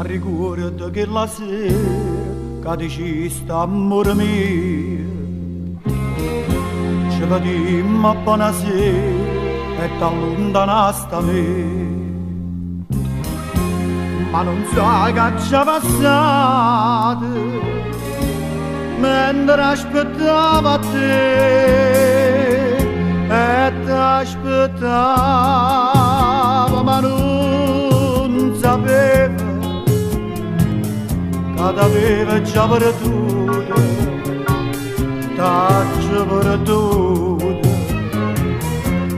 ricordo che la sera che dicesti amore mio ci vedemmo appena sera e t'allontanasti a me. Ma non sai che ci è passato mentre aspettavo te e t'aspettavo, ma non sapevo che t'avevo già perduto, t'ho perduto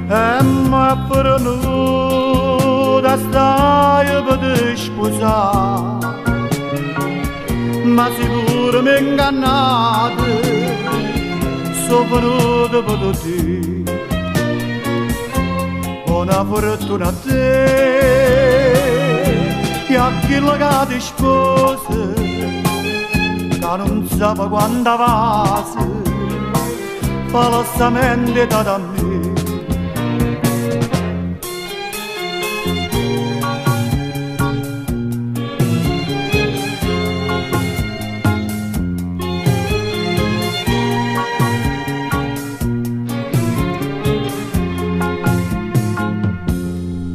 e m'è venuta stai per te sposare, ma sicuro mi ingannate, sono venuto per te. Buona fortuna a te e a chi che ti sposa, che non sa quando vasi, falsamente da me.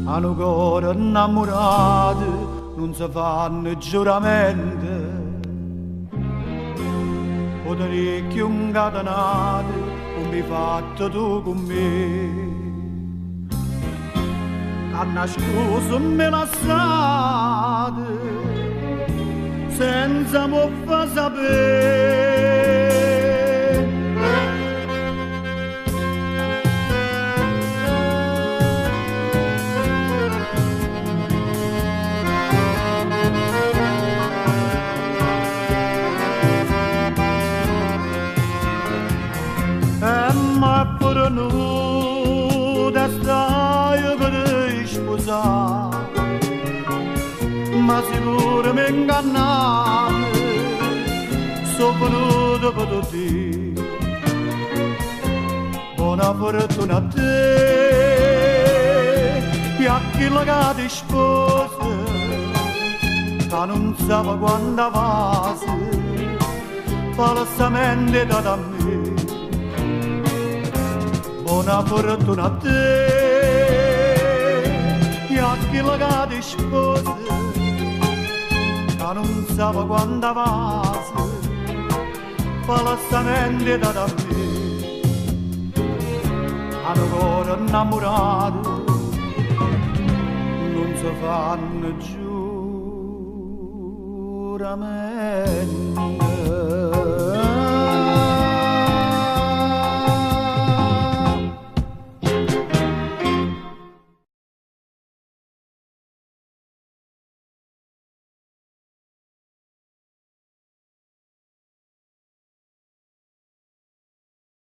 Hanno cuore innamorati, non si fanno giuramenti, poterecchi incatenati, come hai fatto tu con me. Che nascosto me lasciate, senza mo fa sapere. Ma per noi stai per te sposare, ma sicuro mi ingannate, sono venuto per te. Buona fortuna a te e a chi che ti sposa, che non sa quando vasi, falsamente da me. Buona fortuna a te e a chi che ti sposa, che non sa quando vasi, falsamente da me. Hanno cuore innamorato, non si fanno giuramenti.